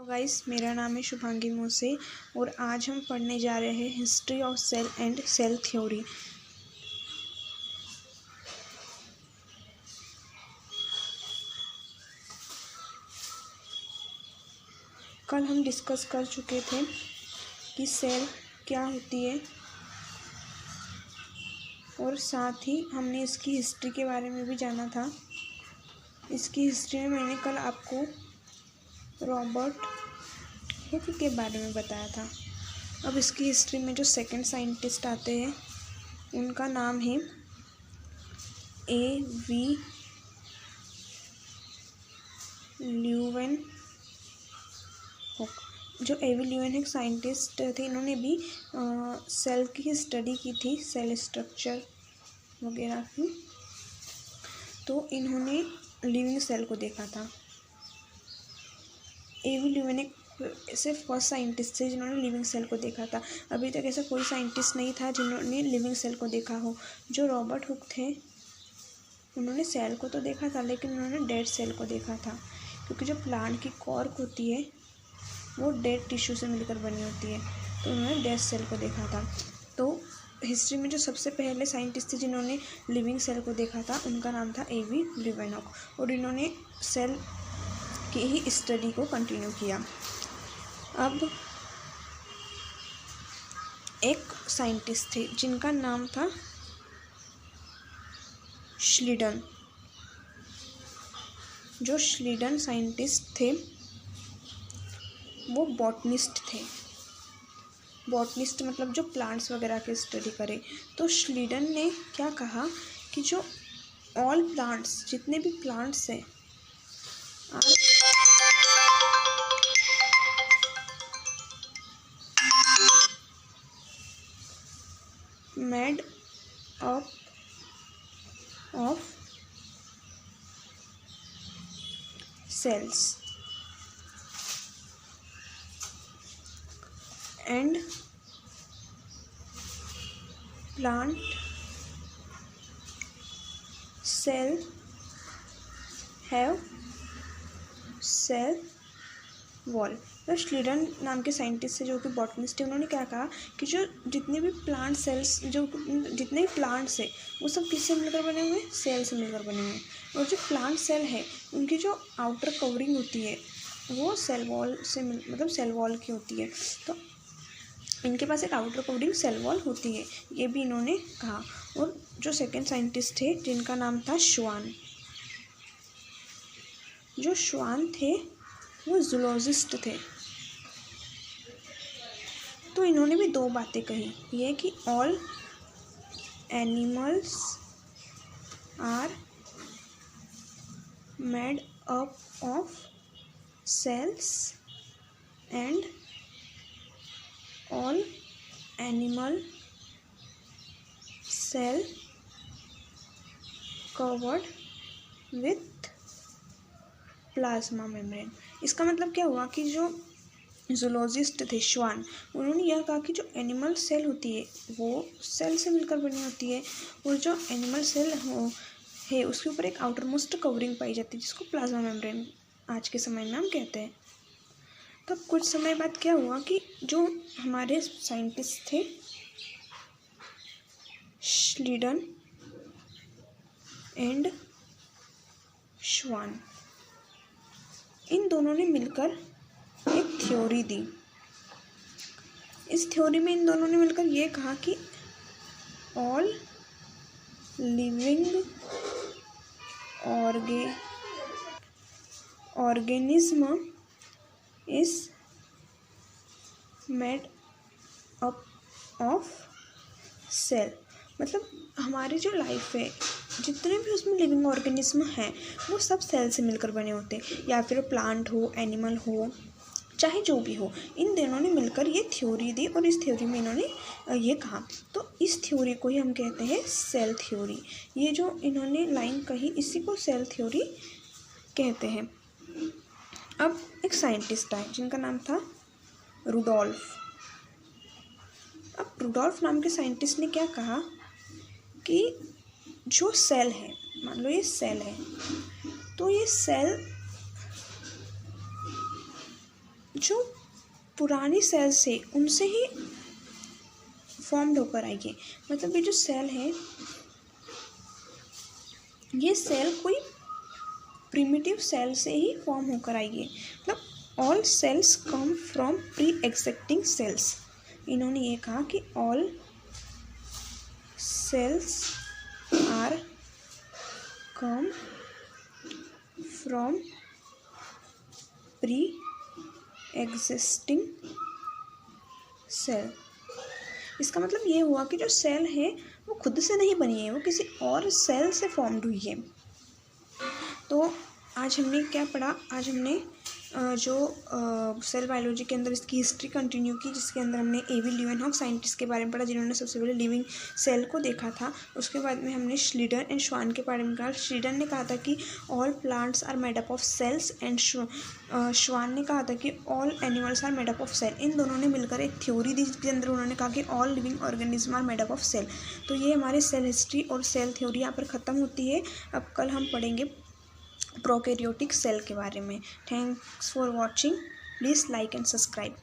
Guys, मेरा नाम है शुभांगी मोसे और आज हम पढ़ने जा रहे हैं history of cell and cell theory. कल हम डिस्कस कर चुके थे कि सेल क्या होती है और साथ ही हमने इसकी हिस्ट्री के बारे में भी जाना था। इसकी हिस्ट्री में मैंने कल आपको रॉबर्ट हुक के बारे में बताया था। अब इसकी हिस्ट्री में जो सेकंड साइंटिस्ट आते हैं उनका नाम है A.V. ल्यूवेनहुक। जो A.V. ल्यूवेनहुक साइंटिस्ट थे, इन्होंने भी सेल की स्टडी की थी, सेल स्ट्रक्चर वगैरह की। तो इन्होंने लिविंग सेल को देखा था। A.V. ल्यूवेनहुक सिर्फ फर्स्ट साइंटिस्ट थे जिन्होंने लिविंग सेल को देखा था। अभी तक ऐसा कोई साइंटिस्ट नहीं था जिन्होंने लिविंग सेल को देखा हो। जो रॉबर्ट हुक थे उन्होंने सेल को तो देखा था, लेकिन उन्होंने डेड सेल को देखा था, क्योंकि जो प्लांट की कॉर्क होती है वो डेड टिश्यू से मिलकर बनी होती है। तो उन्होंने डेड सेल को देखा था। तो हिस्ट्री में जो सबसे पहले साइंटिस्ट थे जिन्होंने लिविंग सेल को देखा था उनका नाम था A.V. ल्यूवेनहुक और इन्होंने सेल की ही स्टडी को कंटिन्यू किया। अब एक साइंटिस्ट थे जिनका नाम था श्लीडन। जो श्लीडन साइंटिस्ट थे वो बॉटनिस्ट थे। बॉटनिस्ट मतलब जो प्लांट्स वगैरह की स्टडी करे। तो श्लीडन ने क्या कहा कि जो ऑल प्लांट्स, जितने भी प्लांट्स हैं, made up of cells and plant cell have cell wall। तो श्लीडन नाम के साइंटिस्ट से, जो कि बॉटनिस्ट है, उन्होंने क्या कहा कि जो जितने भी प्लांट सेल्स, जो जितने भी प्लांट्स है वो सब किससे मिलकर बने हुए हैं? सेल से मिलकर बने हुए हैं। और जो प्लांट सेल है उनकी जो आउटर कवरिंग होती है वो सेल वॉल से मतलब सेल वॉल की होती है। तो इनके पास एक आउटर कवरिंग सेल वॉल होती है, ये भी इन्होंने कहा। और जो सेकंड साइंटिस्ट थे जिनका नाम था श्वान। जो श्वान थे वो जूलॉजिस्ट थे। तो इन्होंने भी दो बातें कही, ये कि all animals are made up of cells and all animal cell covered with plasma membrane. इसका मतलब क्या हुआ कि जो जूलॉजिस्ट थे श्वान, उन्होंने यह कहा कि जो एनिमल सेल होती है वो सेल से मिलकर बनी होती है, और जो एनिमल सेल है उसके ऊपर एक आउटर मोस्ट कवरिंग पाई जाती है जिसको प्लाज्मा मेम्ब्रेन आज के समय में हम कहते हैं। तो कुछ समय बाद क्या हुआ कि जो हमारे साइंटिस्ट थे श्लीडन एंड श्वान, इन दोनों ने मिलकर एक थ्योरी दी। इस थ्योरी में इन दोनों ने मिलकर ये कहा कि all living organism is made up of cell. मतलब हमारी जो लाइफ है, जितने भी उसमें लिविंग ऑर्गेनिज्म हैं वो सब सेल से मिलकर बने होते हैं, या फिर प्लांट हो, एनिमल हो, चाहे जो भी हो। इन दोनों ने मिलकर ये थ्योरी दी और इस थ्योरी में इन्होंने ये कहा। तो इस थ्योरी को ही हम कहते हैं सेल थ्योरी। ये जो इन्होंने लाइन कही इसी को सेल थ्योरी कहते हैं। अब एक साइंटिस्ट आए जिनका नाम था रुडोल्फ। अब रुडोल्फ नाम के साइंटिस्ट ने क्या कहा कि जो सेल है, मान लो ये सेल है, तो ये सेल जो पुरानी सेल्स है उनसे ही फॉर्म्ड होकर आई है। मतलब ये जो सेल है, ये सेल कोई प्रिमिटिव सेल से ही फॉर्म होकर आई है। मतलब all cells come from pre existing cells. इन्होंने ये कहा कि all cells are come from pre existing cell. इसका मतलब ये हुआ कि जो सेल है वो खुद से नहीं बनी है, वो किसी और सेल से फॉर्म्ड हुई है। तो आज हमने क्या पढ़ा? आज हमने जो सेल बायोलॉजी के अंदर इसकी हिस्ट्री कंटिन्यू की, जिसके अंदर हमने एवी लीवेनहॉक साइंटिस्ट के बारे में पढ़ा जिन्होंने सबसे पहले लिविंग सेल को देखा था। उसके बाद में हमने श्लीडर एंड श्वान के बारे में कहा। श्लीडर ने कहा था कि all plants are made up of cells and Schwann ने कहा था कि all animals are made up of cell. इन दोनों ने मिलकर एक थ्योरी दी जिसके अंदर उन्होंने कहा कि all living organism are made up of cell. तो ये हमारे सेल हिस्ट्री और सेल थ्योरी यहाँ पर ख़त्म होती है। अब कल हम पढ़ेंगे प्रोकैरियोटिक सेल के बारे में। Thanks for watching. Please like and subscribe.